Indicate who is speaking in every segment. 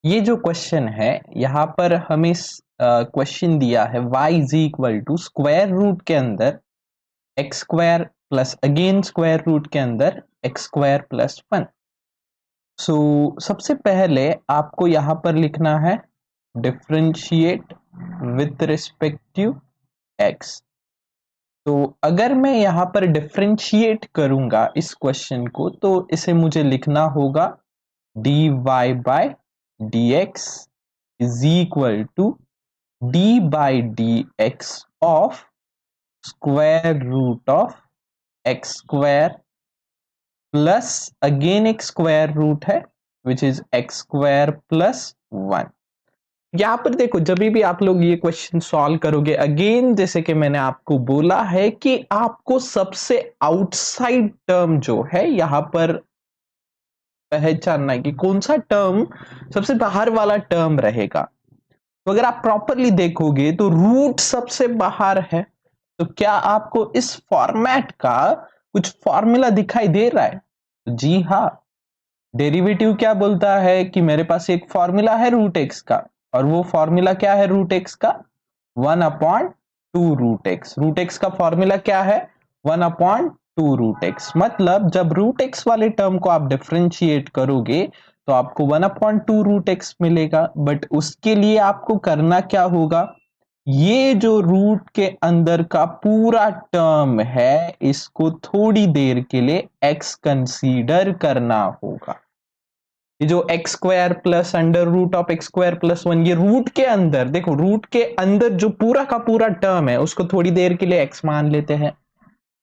Speaker 1: ये जो क्वेश्चन है यहाँ पर हमें क्वेश्चन दिया है y is equal to square root के अंदर x square plus again square root के अंदर एक्स स्क्वायर प्लस 1। सो सबसे पहले आपको यहाँ पर लिखना है differentiate with respect to x. तो अगर मैं यहाँ पर डिफरेंशिएट करूंगा इस क्वेश्चन को तो इसे मुझे लिखना होगा dy by dx is equal to d by dx of square root of x square plus again एक स्क्वायर रूट है which is x square plus 1। यहाँ पर देखो जब भी आप लोग ये क्वेश्चन सॉल्व करोगे अगेन जैसे कि मैंने आपको बोला है कि आपको सबसे आउटसाइड टर्म जो है यहाँ पर पहचानना है कि कौन सा टर्म सबसे बाहर वाला टर्म रहेगा। तो अगर आप प्रॉपरली देखोगे तो रूट सबसे बाहर है। तो क्या आपको इस फॉर्मेट का कुछ फॉर्मूला दिखाई दे रहा है? जी हाँ, डेरिवेटिव क्या बोलता है कि मेरे पास एक फॉर्मूला है रूट एक्स का और वो फॉर्मूला क्या है रूट एक्स का 1/2 रूट एक्स। रूट एक्स का फॉर्मूला क्या है 1/2 रूट एक्स। मतलब जब रूट एक्स वाले टर्म को आप डिफरेंशिएट करोगे तो आपको 1/2 रूट एक्स मिलेगा। बट उसके लिए आपको करना क्या होगा, ये जो रूट के अंदर का पूरा टर्म है इसको थोड़ी देर के लिए एक्स कंसीडर करना होगा। ये जो x square plus under root of x square plus 1 ये रूट के अंदर देखो, रूट के अंदर जो पूरा का पूरा टर्म है उसको थोड़ी देर के लिए एक्स मान लेते हैं।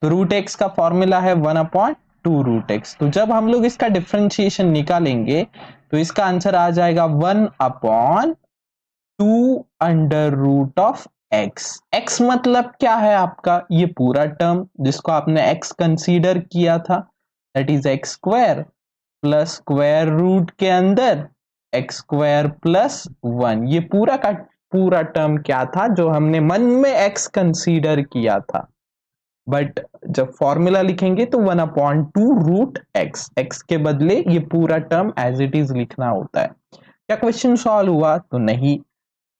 Speaker 1: तो रूट एक्स का फॉर्मूला है 1/2 रूट एक्स। तो जब हम लोग इसका डिफरेंशिएशन निकालेंगे तो इसका आंसर आ जाएगा 1/2 under root of x. X मतलब क्या है आपका ये पूरा टर्म जिसको आपने एक्स कंसीडर किया था, that is x square plus square root के अंदर एक्स स्क्वायर प्लस 1। ये पूरा का पूरा टर्म क्या था जो हमने मन में एक्स कंसीडर किया था। बट जब फॉर्मूला लिखेंगे तो 1/2 रूट एक्स, एक्स के बदले ये पूरा टर्म एज इट इज लिखना होता है। क्या क्वेश्चन सॉल्व हुआ? तो नहीं।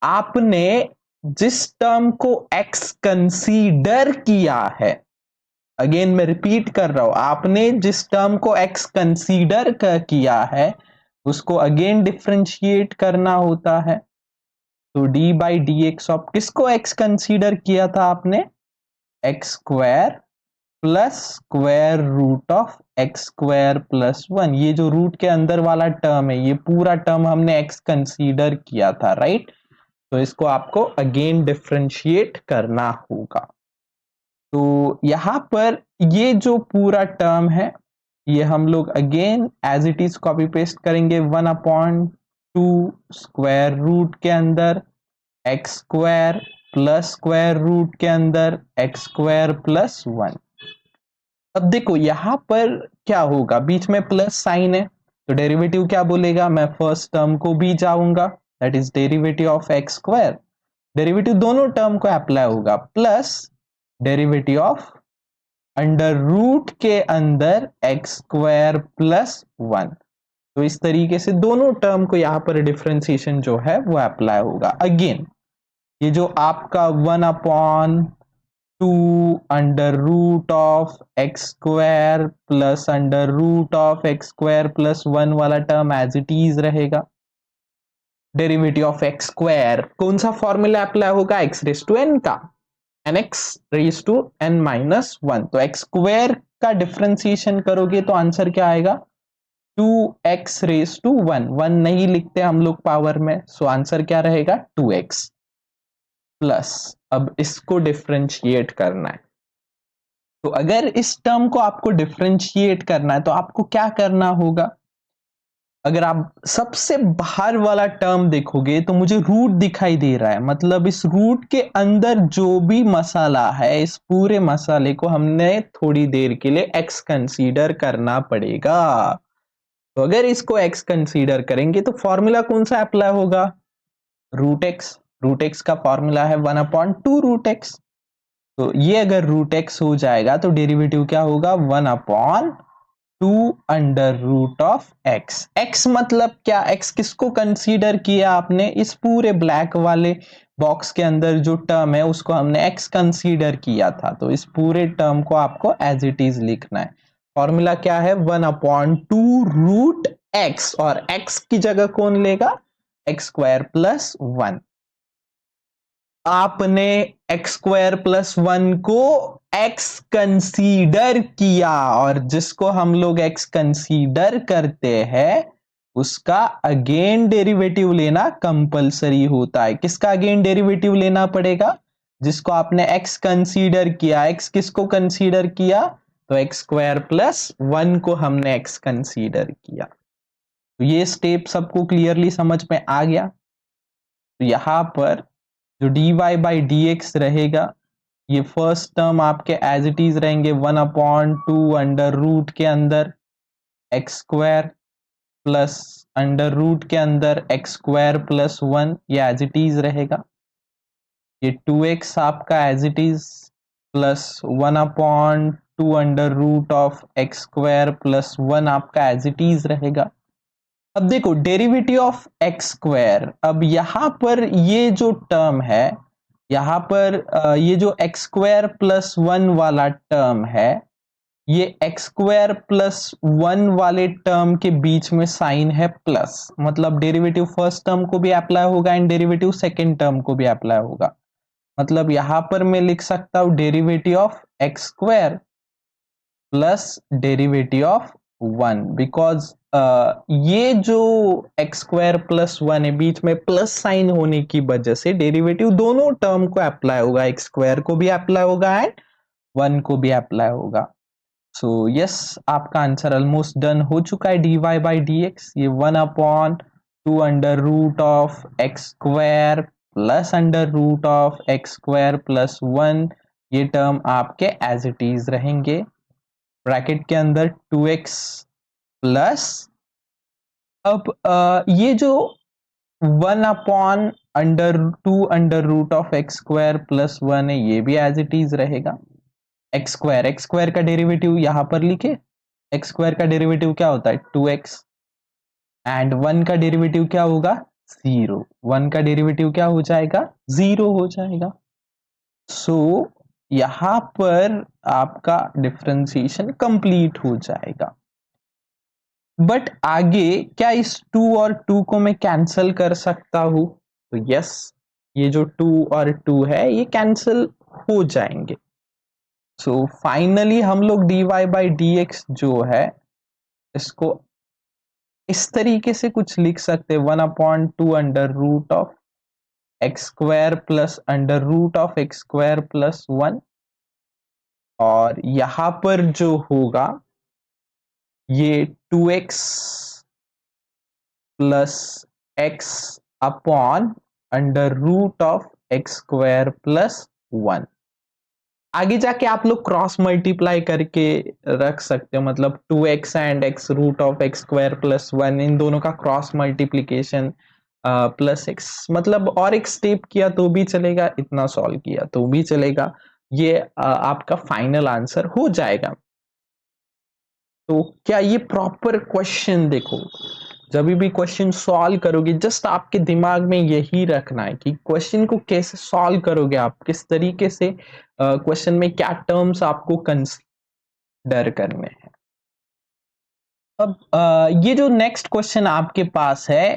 Speaker 1: आपने जिस टर्म को एक्स कंसीडर किया है, अगेन मैं रिपीट कर रहा हूं, आपने जिस टर्म को x कंसीडर किया है उसको अगेन डिफरेंशिएट करना होता है। तो d by d x of किसको x कंसीडर किया था आपने, x square plus square root of x square plus 1। ये जो रूट के अंदर वाला टर्म है ये पूरा टर्म हमने x कंसीडर किया था, राइट। तो इसको आपको अगेन डिफरेंशिएट करना होगा। तो यहां पर ये जो पूरा टर्म है ये हम लोग again as it is copy paste करेंगे 1/2 स्क्वायर रूट के अंदर x square plus square root के अंदर एक्स स्क्वायर प्लस 1। अब देखो यहां पर क्या होगा, बीच में प्लस साइन है तो डेरिवेटिव क्या बोलेगा, मैं फर्स्ट टर्म को भी जाऊंगा that is derivative of x square. Derivative दोनों टर्म को अप्लाई होगा plus derivative of under root के अंदर एक्स स्क्वायर प्लस 1। तो इस तरीके से दोनों टर्म को यहां पर डिफरेंशिएशन जो है वो अप्लाई होगा। अगेन ये जो आपका 1/2 under root of x square plus under root of x square plus 1 वाला टर्म एज इट इज रहेगा। डेरिवेटिव ऑफ एक्स स्क्वायर कौन सा फॉर्मूला अप्लाई होगा, एक्स रेस टू एन का, n x raise to n minus 1। तो x square का differentiation करोगे तो आंसर क्या आएगा 2x रेज टू 1। 1 नहीं लिखते हम लोग पावर में, सो आंसर क्या रहेगा 2x प्लस, अब इसको डिफरेंशिएट करना है। तो अगर इस टर्म को आपको डिफरेंशिएट करना है तो आपको क्या करना होगा, अगर आप सबसे बाहर वाला टर्म देखोगे तो मुझे रूट दिखाई दे रहा है, मतलब इस रूट के अंदर जो भी मसाला है इस पूरे मसाले को हमने थोड़ी देर के लिए x कंसीडर करना पड़ेगा। तो अगर इसको x कंसीडर करेंगे तो फॉर्मूला कौन सा अप्लाई होगा, रूट एक्स। रूट एक्स का फॉर्मूला है 1/2 रूट एक्स। तो ये अगर रूट एक्स हो जाएगा तो डेरिवेटिव क्या होगा 1/2 2√x। x मतलब क्या, x किसको कंसीडर किया आपने, इस पूरे ब्लैक वाले बॉक्स के अंदर जो टर्म है उसको हमने x कंसीडर किया था, तो इस पूरे टर्म को आपको एज इट इज लिखना है। फॉर्मूला क्या है, 1/2√x, और x की जगह कौन लेगा, x²+1। आपने x²+1 को x कंसीडर किया, और जिसको हम लोग x कंसीडर करते हैं उसका अगेन डेरिवेटिव लेना कंपलसरी होता है। किसका अगेन डेरिवेटिव लेना पड़ेगा, जिसको आपने x कंसीडर किया। x किसको कंसीडर किया, तो x²+1 को हमने x कंसीडर किया। तो ये स्टेप सबको क्लियरली समझ में आ गया। तो यहां पर जो dy/dx रहेगा, ये फर्स्ट टर्म आपके एज इट इज रहेंगे 1/2 अंडर रूट के अंदर x² प्लस अंडर रूट के अंदर x²+1, ये एज इट इज रहेगा। ये 2x आपका as it is plus 1/2 under root of x²+1 आपका एज इट इज रहेगा। अब देखो डेरिवेटिव ऑफ x², अब यहां पर ये जो टर्म है, यहां पर ये जो x²+1 वाला टर्म है, ये x²+1 वाले टर्म के बीच में साइन है प्लस, मतलब डेरिवेटिव फर्स्ट टर्म को भी अप्लाई होगा एंड डेरिवेटिव सेकेंड टर्म को भी अप्लाई होगा। मतलब यहां पर मैं लिख सकता हूं derivative of x² plus derivative of 1, because ये जो x²+1 है बीच में प्लस साइन होने की वजह से डेरिवेटिव दोनों टर्म को अप्लाई होगा, x² को भी अप्लाई होगा एंड 1 को भी अप्लाई होगा। सो यस, आपका आंसर ऑलमोस्ट डन हो चुका है। dy/dx ये 1/2 under root of x² plus under root of x²+1, ये टर्म आपके एज इट इज रहेंगे। ब्रैकेट के अंदर 2x प्लस, अब ये जो 1/2 अंडर रूट ऑफ x²+1 है, ये भी एज इट इज रहेगा। x² का डेरिवेटिव यहां पर लिखे, x² का डेरिवेटिव क्या होता है 2x, एंड 1 का डेरिवेटिव क्या होगा 0, 1 का डेरिवेटिव क्या हो जाएगा 0 हो जाएगा। सो यहां पर आपका डिफरेंशिएशन कंप्लीट हो जाएगा। बट आगे क्या इस 2 और 2 को मैं कैंसिल कर सकता हूं, तो यस, ये जो 2 और 2 है ये कैंसिल हो जाएंगे। सो फाइनली हम लोग dy/dx जो है इसको इस तरीके से कुछ लिख सकते हैं, 1/2 under root of x² plus under root of x²+1, और यहां पर जो होगा ये 2x plus x upon under root of x²+1। आगे जाके आप लोग क्रॉस मल्टीप्लाई करके रख सकते हो, मतलब 2x and x root of x²+1, इन दोनों का क्रॉस मल्टीप्लीकेशन प्लस x, मतलब और एक स्टेप किया तो भी चलेगा, इतना सॉल्व किया तो भी चलेगा। ये आपका फाइनल आंसर हो जाएगा। तो क्या ये प्रॉपर क्वेश्चन, देखो जब भी क्वेश्चन सॉल्व करोगे जस्ट आपके दिमाग में यही रखना है कि क्वेश्चन को कैसे सॉल्व करोगे आप, किस तरीके से क्वेश्चन में क्या टर्म्स आपको कंसीडर करने हैं। अब ये जो नेक्स्ट क्वेश्चन आपके पास है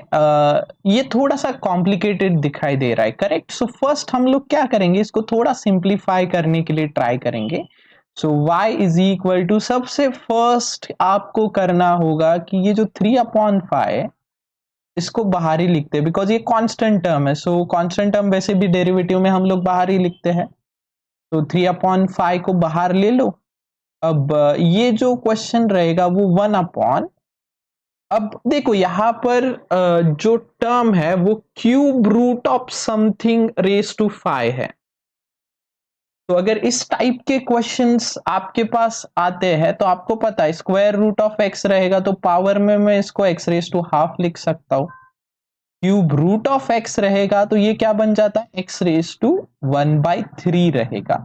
Speaker 1: ये थोड़ा सा कॉम्प्लिकेटेड दिखाई दे रहा है, करेक्ट। सो फर्स्ट हम लोग क्या करेंगे, इसको थोड़ा सिंप्लीफाई करने के लिए ट्राई करेंगे। सो y इज इक्वल टू, सबसे फर्स्ट आपको करना होगा कि ये जो 3/5 इसको बाहर ही लिखते हैं, बिकॉज ये कांस्टेंट टर्म है। सो कांस्टेंट टर्म वैसे भी डेरिवेटिव में हम लोग बाहर ही लिखते हैं, तो 3/5 को बाहर ले लो। अब ये जो क्वेश्चन रहेगा वो 1/, अब देखो यहां पर जो टर्म है वो cube root of something raise to 5 है। तो अगर इस टाइप के क्वेश्चंस आपके पास आते हैं तो आपको पता है स्क्वायर रूट ऑफ एक्स रहेगा, तो पावर में मैं इसको x रेज टू हाफ लिख सकता हूं। क्यूब रूट ऑफ एक्स रहेगा तो ये क्या बन जाता है x रेज टू 1/3 रहेगा।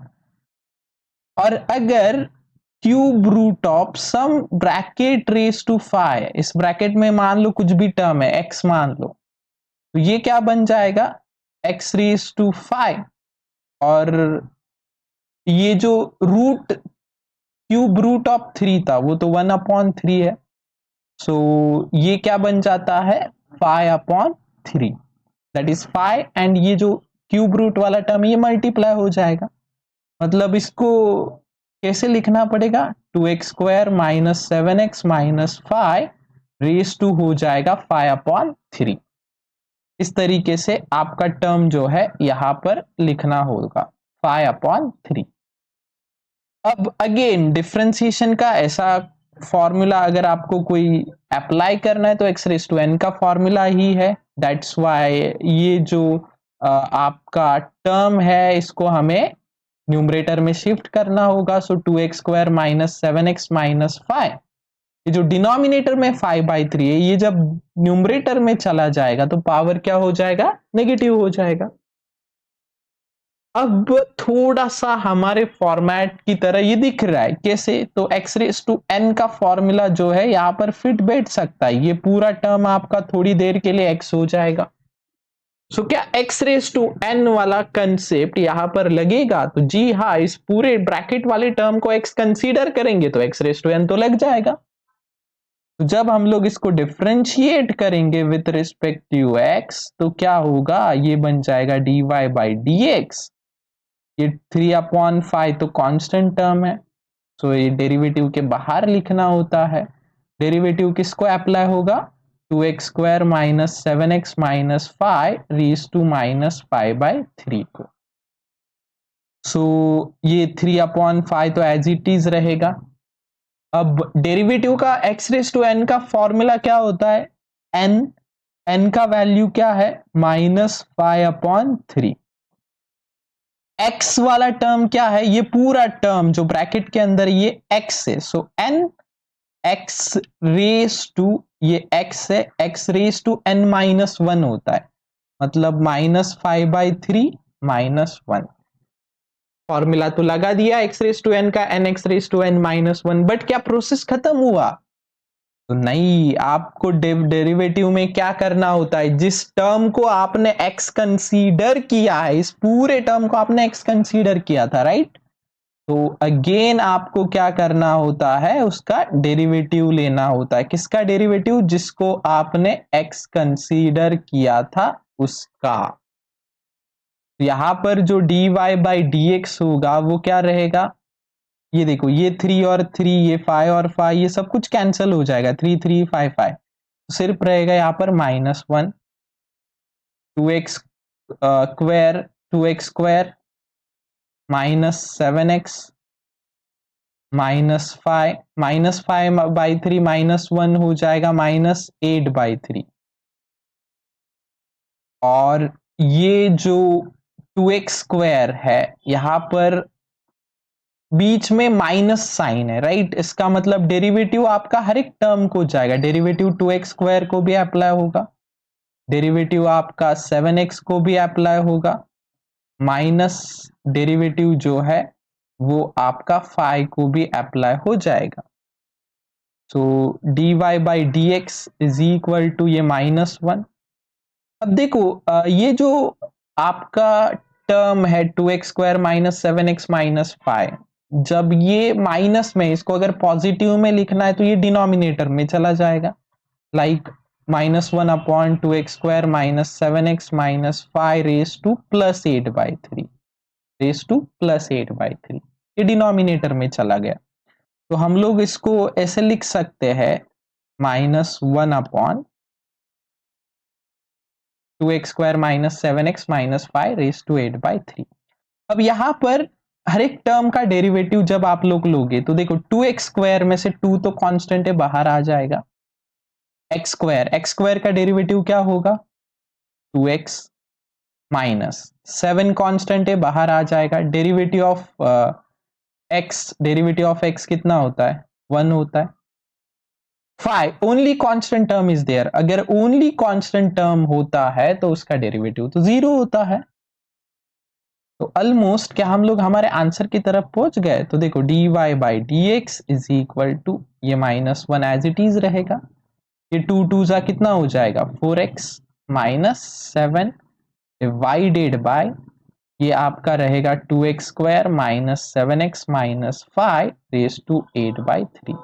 Speaker 1: और अगर cube root of some bracket raise to 5, इस ब्रैकेट में मान लो कुछ भी टर्म है, x मान लो, तो ये क्या बन जाएगा, x रेज टू 5, और ये जो रूट क्यूब रूट ऑफ 3 था वो तो 1/3 है, सो ये क्या बन जाता है 5/3, दैट इज 5, एंड ये जो क्यूब रूट वाला टर्म ये मल्टीप्लाई हो जाएगा, मतलब इसको कैसे लिखना पड़ेगा, 2x² minus 7x minus 5 raise to हो जाएगा 5/3। इस तरीके से आपका टर्म जो है यहां पर लिखना होगा 5/3। अब अगेन डिफरेंशिएशन का ऐसा फॉर्मूला अगर आपको कोई अप्लाई करना है तो x⁴n का फॉर्मूला ही है, दैट्स वाई ये जो आपका टर्म है इसको हमें न्यूमरेटर में शिफ्ट करना होगा, सो 2x² माइनस 7x माइनस 5, ये जो डिनोमिनेटर में 5/3 है ये जब न्यूमरेटर में चला जाएगा तो पावर क्या हो जाएगा, नेगेटिव हो जाएगा। अब थोड़ा सा हमारे फॉर्मेट की तरह ये दिख रहा है, कैसे, तो x⁴n का फॉर्मूला जो है यहां पर फिट बैठ सकता है, ये पूरा टर्म आपका थोड़ी देर के लिए x हो जाएगा। सो क्या x⁴n वाला कंसेप्ट यहां पर लगेगा, तो जी हाँ, इस पूरे ब्रैकेट वाले टर्म को x कंसीडर करेंगे तो x⁴n तो लग जाएगा। तो जब हम लोग इसको डिफरेंशिएट करेंगे विथ रिस्पेक्ट टू x तो क्या होगा, ये बन जाएगा dy/dx, ये 3/5 तो कांस्टेंट टर्म है, सो ये डेरिवेटिव के बाहर लिखना होता है, डेरिवेटिव किसको अप्लाई होगा, 2x² minus 7x minus 5 raise to minus 5/3 को, सो ये 3/5 तो एज इट इज रहेगा। अब डेरिवेटिव का x⁴n का फॉर्मूला क्या होता है, n का वैल्यू क्या है, -5/3, x वाला टर्म क्या है, ये पूरा टर्म जो ब्रैकेट के अंदर ये x है, सो n x रेज टू, ये x है, x रेज टू n-1 होता है, मतलब -5/3 -1, फॉर्मूला तो लगा दिया x⁴n का, n(x⁴n-1), बट क्या प्रोसेस खत्म हुआ, तो नहीं, आपको डेरिवेटिव में क्या करना होता है, जिस टर्म को आपने x कंसीडर किया है, इस पूरे टर्म को आपने x कंसीडर किया था, राइट, तो अगेन आपको क्या करना होता है, उसका डेरिवेटिव लेना होता है, किसका डेरिवेटिव, जिसको आपने x कंसीडर किया था उसका। यहां पर जो dy/dx होगा वो क्या रहेगा, ये देखो, ये 3 और 3, ये 5 और 5, ये सब कुछ कैंसिल हो जाएगा, 3 3 5 5, तो सिर्फ रहेगा यहाँ पर -1, 2x² माइनस 7x माइनस 5, -5/3 -1 हो जाएगा -8/3, और ये जो 2x² है यहां पर बीच में माइनस साइन है, राइट, इसका मतलब डेरिवेटिव आपका हर एक टर्म को जाएगा, डेरिवेटिव 2x² को भी अप्लाई होगा, डेरिवेटिव आपका 7x को भी अप्लाई होगा, माइनस डेरिवेटिव जो है वो आपका 5 को भी अप्लाई हो जाएगा, सो dy/dx इज इक्वल टू ये -1। अब देखो ये जो आपका टर्म है 2x² माइनस 7x माइनस 5, जब ये माइनस में, इसको अगर पॉजिटिव में लिखना है तो ये डिनोमिनेटर में चला जाएगा, like -1/2x² minus 7x minus 5 raise to +8/3, raise to +8/3, ये डिनोमिनेटर में चला गया, तो हम लोग इसको ऐसे लिख सकते हैं -1/2x² minus 7x minus 5 raise to 8/3। अब यहां पर हर एक टर्म का डेरिवेटिव जब आप लोग लोगे तो देखो 2x² में से 2 तो कांस्टेंट है, बाहर आ जाएगा, x² का डेरिवेटिव क्या होगा, 2x माइनस 7 कांस्टेंट है, बाहर आ जाएगा, डेरिवेटिव ऑफ x कितना होता है, 1 होता है, 5 only constant term is there, अगर ओनली कांस्टेंट टर्म होता है तो उसका डेरिवेटिव तो 0 होता है, तो ऑलमोस्ट क्या हम लोग हमारे आंसर की तरफ पहुंच गए। तो देखो dy by d x is equal to ये -1 एज इट इज रहेगा, ये 2 2 जा कितना हो जाएगा 4x माइनस 7 डिवाइडेड बाय ये आपका रहेगा 2x square minus 7x minus 5 raise to 8/3।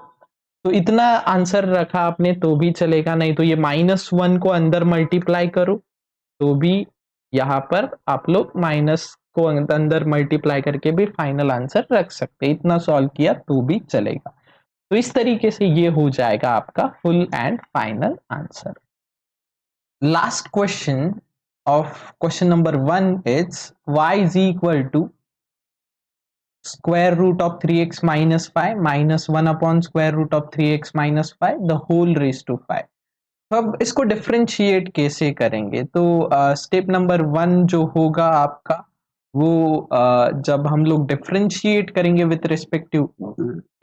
Speaker 1: तो इतना आंसर रखा आपने तो भी चलेगा, नहीं तो ये -1 को अंदर मल्टीप्लाई करो तो भी यहाँ पर आप लोग माइनस को अंदर मल्टीप्लाई करके भी फाइनल आंसर रख सकते, इतना सॉल्व किया तो भी चलेगा। तो इस तरीके से ये हो जाएगा आपका full and final answer. Last question of question number 1 is y is equal to square root of 3x minus 5 minus 1 upon square root of 3x minus 5 the whole raised to 5। तो अब इसको डिफरेंशिएट कैसे करेंगे, तो step number 1 जो होगा आपका वो जब हम लोग डिफरेंशिएट करेंगे विथ रिस्पेक्ट टू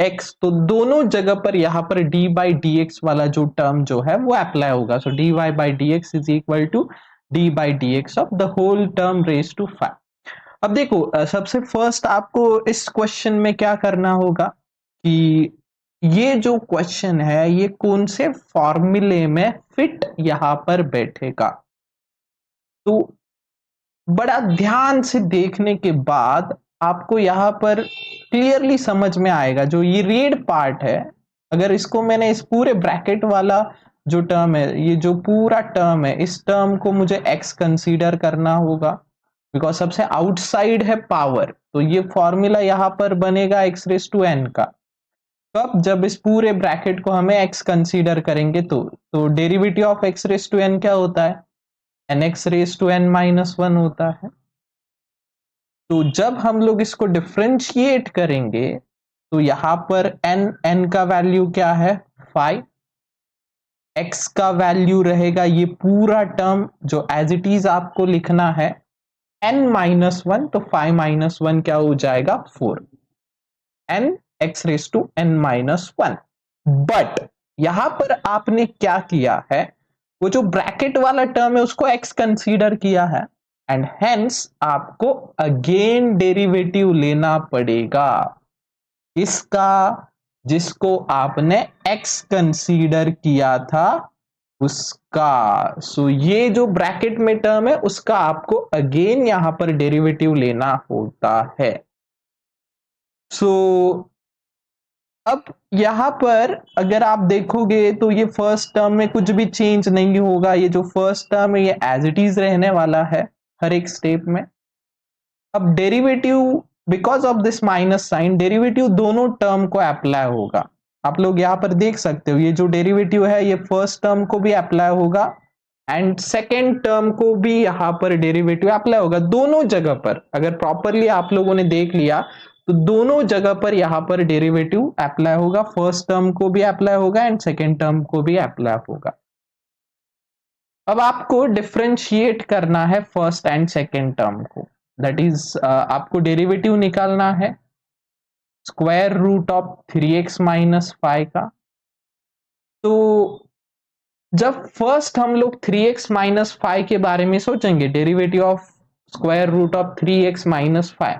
Speaker 1: x, तो दोनों जगह पर यहाँ पर dy बाई डी एक्स वाला जो टर्म जो है वो अप्लाई होगा। So dy by d x is equal to d by d x of the whole term raise to 5। अब देखो सबसे फर्स्ट आपको इस क्वेश्चन में क्या करना होगा कि ये जो क्वेश्चन है ये कौन से फॉर्मूले में फिट यहां पर बैठेगा। तो बड़ा ध्यान से देखने के बाद आपको यहां पर क्लियरली समझ में आएगा जो ये रेड पार्ट है, अगर इसको मैंने इस पूरे ब्रैकेट वाला जो टर्म है, ये जो पूरा टर्म है, इस टर्म को मुझे x कंसीडर करना होगा बिकॉज सबसे आउटसाइड है पावर। तो ये फॉर्मूला यहां पर बनेगा x रेज टू n का। कब, जब इस पूरे ब्रैकेट को हमें x कंसीडर करेंगे तो derivative of x raise to n क्या होता है, nx raise to n minus 1 होता है। तो जब हम लोग इसको डिफरेंशिएट करेंगे तो यहां पर n का वैल्यू क्या है 5, x का वैल्यू रहेगा ये पूरा टर्म जो एज इट इज आपको लिखना है n माइनस 1, तो 5 माइनस 1 क्या हो जाएगा 4, n x raise to n minus 1। But यहां पर आपने क्या किया है, वो जो ब्रैकेट वाला टर्म है उसको x कंसीडर किया है एंड हेंस आपको अगेन डेरिवेटिव लेना पड़ेगा इसका, जिसको आपने x कंसीडर किया था उसका। सो ये जो ब्रैकेट में टर्म है उसका आपको अगेन यहां पर डेरिवेटिव लेना होता है। सो अब यहां पर अगर आप देखोगे तो ये फर्स्ट टर्म में कुछ भी चेंज नहीं होगा, ये जो फर्स्ट टर्म है ये एज इट इज रहने वाला है हर एक स्टेप में। अब derivative because of this minus sign derivative दोनों टर्म को अप्लाई होगा। आप लोग यहाँ पर देख सकते हो ये जो डेरिवेटिव है ये फर्स्ट टर्म को भी अप्लाई होगा एंड सेकेंड टर्म को भी यहाँ पर डेरिवेटिव अप्लाई होगा, दोनों जगह पर। अगर प्रॉपरली आप लोगों ने देख लिया तो दोनों जगह पर यहाँ पर डेरिवेटिव अप्लाई होगा, फर्स्ट टर्म को भी अप्लाई होगा एंड सेकेंड टर्म को भी अप्लाई होगा। अब आपको डिफरेंशिएट करना है फर्स्ट एंड सेकेंड टर्म को, दैट इज आपको डेरिवेटिव निकालना है square root of 3x minus 5 का। तो जब फर्स्ट हम लोग 3x माइनस 5 के बारे में सोचेंगे, derivative of square root of 3x minus 5,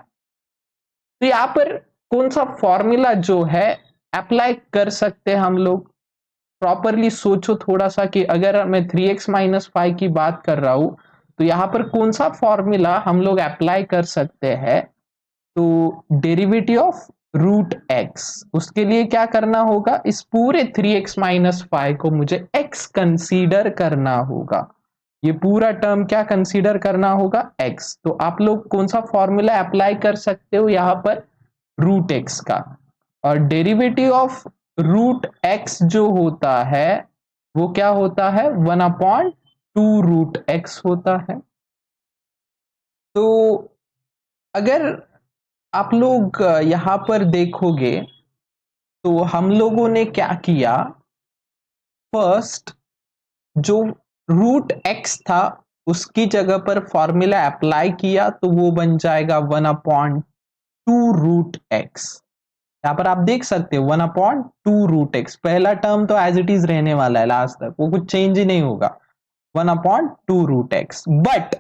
Speaker 1: तो यहां पर कौन सा फॉर्मूला जो है अप्लाई कर सकते हैं हम लोग। प्रॉपरली सोचो थोड़ा सा कि अगर मैं 3x माइनस 5 की बात कर रहा हूं तो यहां पर कौन सा फॉर्मूला हम लोग अप्लाई कर सकते हैं। तो डेरिवेटिव ऑफ रूट x, उसके लिए क्या करना होगा, इस पूरे 3x माइनस 5 को मुझे x कंसीडर करना होगा, ये पूरा टर्म क्या कंसीडर करना होगा x। तो आप लोग कौन सा फॉर्मूला अप्लाई कर सकते हो यहाँ पर, रूट x का। और डेरिवेटिव ऑफ रूट x जो होता है वो क्या होता है 1/2 रूट x होता है। तो अगर आप लोग यहां पर देखोगे तो हम लोगों ने क्या किया, फर्स्ट जो रूट x था उसकी जगह पर फॉर्मूला अप्लाई किया तो वो बन जाएगा 1/2 रूट x। यहां पर आप देख सकते हो 1/2 रूट x, पहला टर्म तो एज इट इज रहने वाला है लास्ट तक, वो कुछ चेंज ही नहीं होगा 1/2 रूट x। बट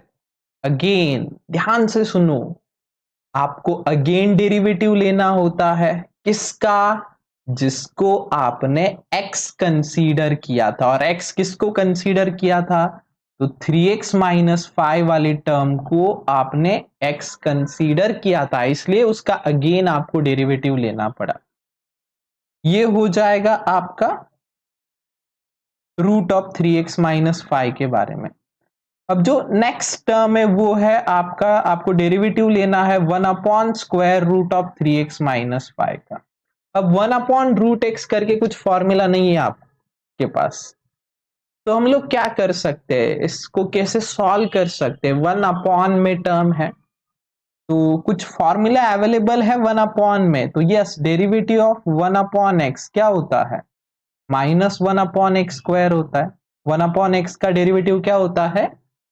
Speaker 1: अगेन ध्यान से सुनो, आपको अगेन डेरिवेटिव लेना होता है, किसका? जिसको आपने x कंसीडर किया था, और x किसको कंसीडर किया था? तो 3x माइनस 5 वाले टर्म को आपने x कंसीडर किया था, इसलिए उसका अगेन आपको डेरिवेटिव लेना पड़ा। ये हो जाएगा आपका रूट ऑफ 3x माइनस 5 के बारे में। अब जो नेक्स्ट टर्म है वो है आपका, आपको डेरिवेटिव लेना है 1 upon square root of 3x minus 5 का। अब 1 अपॉन रूट एक्स करके कुछ फॉर्मूला नहीं है आपके पास, तो हम लोग क्या कर सकते हैं, इसको कैसे सॉल्व कर सकते हैं? 1 अपॉन में टर्म है तो कुछ फॉर्मूला अवेलेबल है 1 अपॉन में, तो yes, derivative of 1 upon x क्या होता है? माइनस 1 अपॉन एक्स स्क्वायर होता है। 1 अपॉन एक्स का डेरिवेटिव क्या होता है?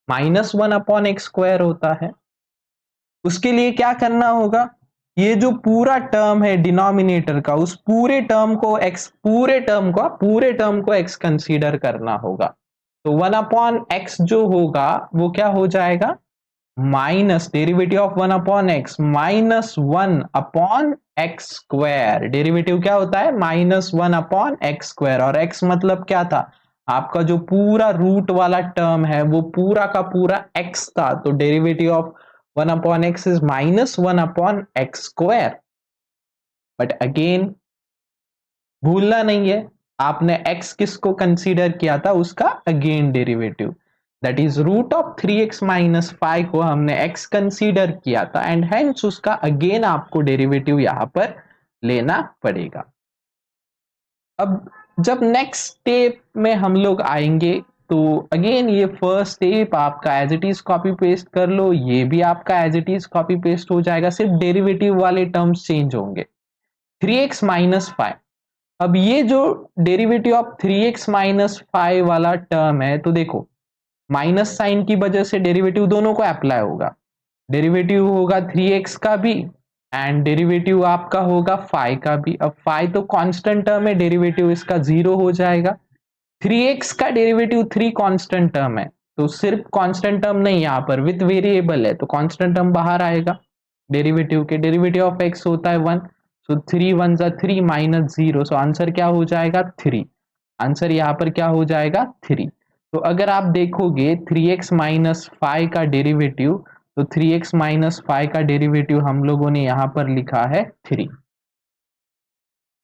Speaker 1: माइनस 1 अपॉन एक्स स्क्वायर होता है। उसके लिए क्या करना होगा? ये जो पूरा टर्म है डिनोमिनेटर का, उस पूरे टर्म को एक्स कंसीडर करना होगा। तो 1 अपॉन एक्स जो होगा वो क्या हो जाएगा? Minus derivative of 1 upon x minus 1 upon x square. Derivative क्या होता है? माइनस 1 अपॉन एक्स स्क्वायर, और एक्स मतलब क्या था? आपका जो पूरा रूट वाला टर्म है वो पूरा का पूरा एक्स था, तो derivative of 1 upon x is minus 1 upon x square. But again भूलना नहीं है, आपने x किसको कंसीडर किया था? उसका again derivative, that is root of 3x minus 5 को हमने x कंसीडर किया था, एंड हेंस उसका अगेन आपको डेरिवेटिव यहां पर लेना पड़ेगा। अब जब नेक्स्ट स्टेप में हम लोग आएंगे तो अगेन ये फर्स्ट स्टेप आपका as it is copy paste कर लो, ये भी आपका as it is copy paste हो जाएगा, सिर्फ डेरिवेटिव वाले टर्म्स चेंज होंगे। 3x माइनस 5, अब ये जो डेरिवेटिव ऑफ 3x माइनस 5 वाला टर्म है, तो देखो माइनस साइन की वजह से डेरिवेटिव दोनों को अप्लाई होगा। डेरिवेटिव होगा 3x का भी एंड डेरिवेटिव आपका होगा 5 का भी। अब 5 तो कांस्टेंट टर्म है, डेरिवेटिव इसका 0 हो जाएगा। 3x का डेरिवेटिव 3 कांस्टेंट टर्म है, तो सिर्फ कांस्टेंट टर्म नहीं, यहाँ पर विथ वेरिएबल है तो कांस्टेंट टर्म बाहर आएगा। डेरिवेटिव के डेरिवेटिव ऑफ x होता है 1, सो 3 1 जा 3 माइनस 0, सो आंसर क्या हो जाएगा? 3। आंसर यहाँ पर क्या हो जाएगा? 3। तो अगर आप देखोगे 3x माइनस 5 का डेरिवेटिव, तो 3x माइनस 5 का डेरिवेटिव हम लोगों ने यहाँ पर लिखा है 3।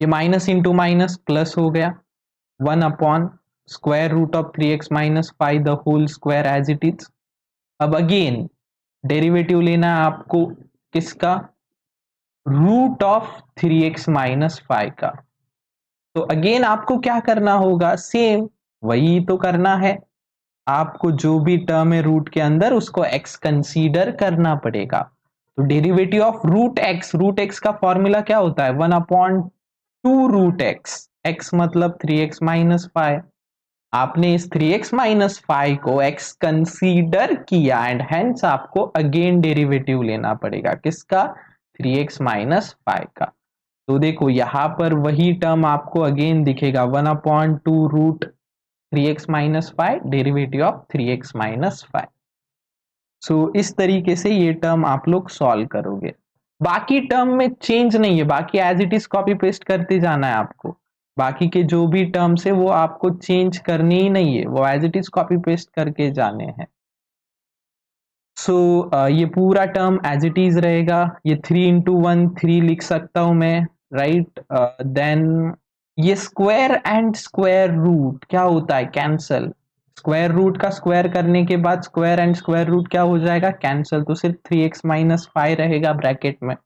Speaker 1: ये माइनस इंटू माइनस प्लस हो गया, 1 upon square root of 3x minus 5 the whole square as it is. अब अगेन डेरिवेटिव लेना है आपको किसका? रूट ऑफ 3x माइनस 5 का। तो अगेन आपको क्या करना होगा? सेम वही तो करना है, आपको जो भी टर्म है रूट के अंदर उसको x कंसीडर करना पड़ेगा। तो डेरिवेटिव ऑफ रूट एक्स का फॉर्मूला क्या होता है? 1 अपॉन 2 रूट एक्स, x मतलब 3x माइनस 5। आपने इस 3x माइनस 5 को x कंसीडर किया एंड हेंस आपको अगेन डेरिवेटिव लेना पड़ेगा किसका? 3x माइनस 5 का। तो देखो यहां पर वही टर्म आपको अगेन दिखेगा 1 upon 2 root 3x minus 5 derivative of 3x minus 5। So इस तरीके से ये टर्म आप लोग सॉल्व करोगे। बाकी टर्म में चेंज नहीं है, बाकी as it is copy paste करते जाना है आपको। बाकी के जो भी टर्म्स है वो आपको चेंज करनी ही नहीं है, वो as it is copy paste करके जाने हैं। सो ये पूरा टर्म एज इट इज रहेगा, ये 3 इंटू 1 3 लिख सकता हूं मैं, राइट। देन ये स्क्वायर एंड स्क्वायर रूट क्या होता है? कैंसल। स्क्वायर रूट का स्क्वायर करने के बाद स्क्वायर एंड स्क्वायर रूट क्या हो जाएगा? कैंसल। तो सिर्फ 3x माइनस 5 रहेगा ब्रैकेट में।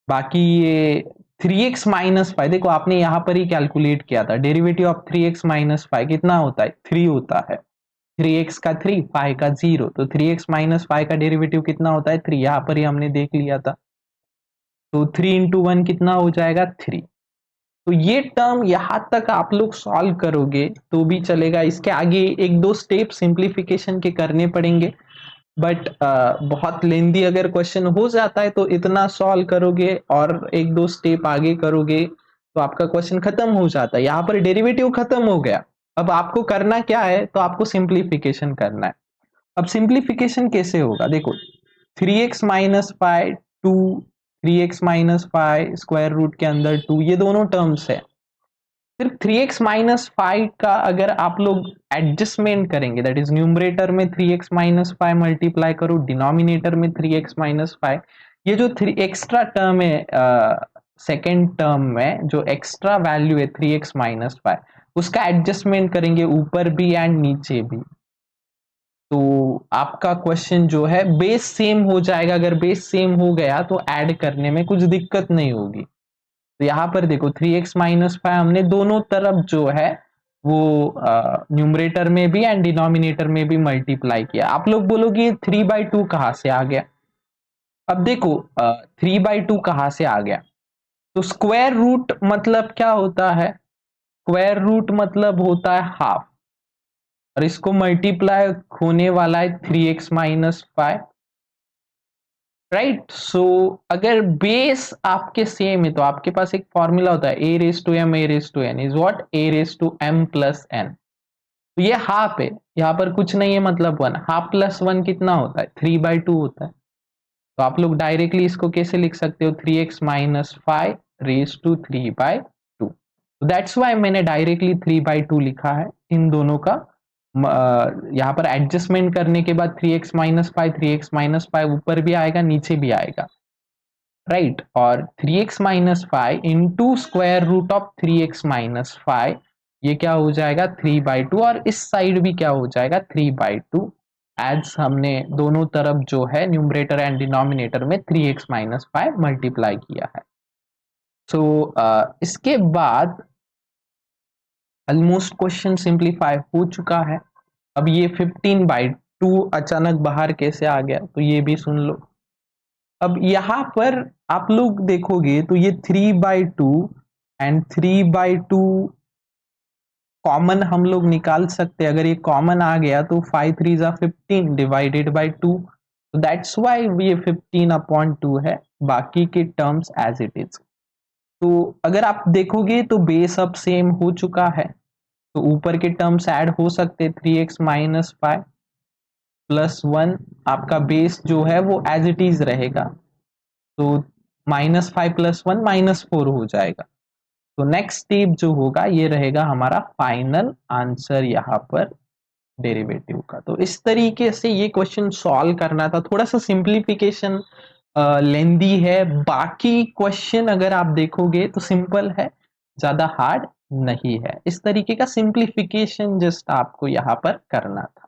Speaker 1: बाकी ये 3x माइनस 5 देखो आपने यहां पर ही कैलकुलेट किया था, डेरिवेटिव ऑफ 3x माइनस 5 कितना होता है? 3 होता है। 3x का 3, 5 का 0, तो 3x माइनस 5 का डेरिवेटिव कितना होता है? 3। यहां पर ही हमने देख लिया था। तो 3 इंटू 1 कितना हो जाएगा? 3। तो ये टर्म यहां तक आप लोग सॉल्व करोगे तो भी चलेगा, इसके आगे एक दो स्टेप सिंप्लीफिकेशन के करने पड़ेंगे, बट बहुत लेंदी अगर क्वेश्चन हो जाता है तो इतना सॉल्व करोगे और एक दो स्टेप आगे करोगे तो आपका क्वेश्चन खत्म हो जाता है। यहाँ पर डेरिवेटिव खत्म हो गया, अब आपको करना क्या है? तो आपको सिंप्लीफिकेशन करना है। अब सिंप्लीफिकेशन कैसे होगा? देखो 3x minus 5 2, 3x minus 5 square root के अंदर 2, ये दोनों टर्म्स है। सिर्फ 3x माइनस 5 का अगर आप लोग एडजस्टमेंट करेंगे, दैट इज न्यूमरेटर में 3x माइनस 5 मल्टीप्लाई करो, डिनोमिनेटर में 3x माइनस 5, ये जो 3 एक्स्ट्रा टर्म है सेकेंड टर्म में जो एक्स्ट्रा वैल्यू है 3x माइनस 5, उसका एडजस्टमेंट करेंगे ऊपर भी एंड नीचे भी, तो आपका क्वेश्चन जो है बेस सेम हो जाएगा। अगर बेस सेम हो गया तो ऐड करने में कुछ दिक्कत नहीं होगी। तो यहाँ पर देखो 3x माइनस 5 हमने दोनों तरफ जो है वो न्यूमरेटर में भी एंड डिनोमिनेटर में भी मल्टीप्लाई किया। आप लोग बोलोगे 3/2 कहाँ से आ गया? अब देखो 3/2 कहाँ से आ गया, तो स्क्वायर रूट मतलब क्या होता है? स्क्वायर रूट मतलब होता है हाफ, और इसको मल्टीप्लाई होने वाला है 3x माइनस 5, राइट। सो अगर बेस आपके सेम है तो आपके पास एक फॉर्मूला होता है a raise to m a raise to n is what a raise to m plus n। तो ये हाफ है, यहाँ पर कुछ नहीं है मतलब 1, हाफ प्लस 1 कितना होता है? 3/2 होता है। तो आप लोग डायरेक्टली इसको कैसे लिख सकते हो? 3x minus 5 raise to 3/2। That's why मैंने डायरेक्टली 3/2 लिखा है इन दोनों का। यहाँ पर एडजस्टमेंट करने के बाद 3x माइनस 5, 3x माइनस 5 ऊपर भी आएगा नीचे भी आएगा, राइट। और 3x minus 5 into square root of 3x minus 5, ये क्या हो जाएगा? 3/2, और इस साइड भी क्या हो जाएगा? 3/2, एज हमने दोनों तरफ जो है न्यूमरेटर एंड डिनोमिनेटर में 3x माइनस 5 मल्टीप्लाई किया है। सो इसके बाद ऑलमोस्ट क्वेश्चन सिंप्लीफाई हो चुका है। अब ये 15/2 अचानक बाहर कैसे आ गया, तो ये भी सुन लो। अब यहाँ पर आप लोग देखोगे तो ये 3/2 एंड 3/2 कॉमन हम लोग निकाल सकते हैं। अगर ये कॉमन आ गया तो 5 3 जा 15 डिवाइडेड बाई 2, तो दैट्स वाई ये 15/2 है, बाकी के टर्म्स एज इट इज। तो अगर आप देखोगे तो बेस अब सेम हो चुका है, तो ऊपर के टर्म्स ऐड हो सकते, 3x माइनस 5 प्लस 1, आपका बेस जो है वो एज इट इज रहेगा, तो -5 प्लस 1 -4 हो जाएगा। तो नेक्स्ट स्टेप जो होगा ये रहेगा हमारा फाइनल आंसर यहाँ पर डेरिवेटिव का। तो इस तरीके से ये क्वेश्चन सॉल्व करना था। थोड़ा सा सिंप्लीफिकेशन लेंदी है, बाकी क्वेश्चन अगर आप देखोगे तो सिंपल है, ज्यादा हार्ड नहीं है। इस तरीके का सिंप्लीफिकेशन जस्ट आपको यहाँ पर करना था।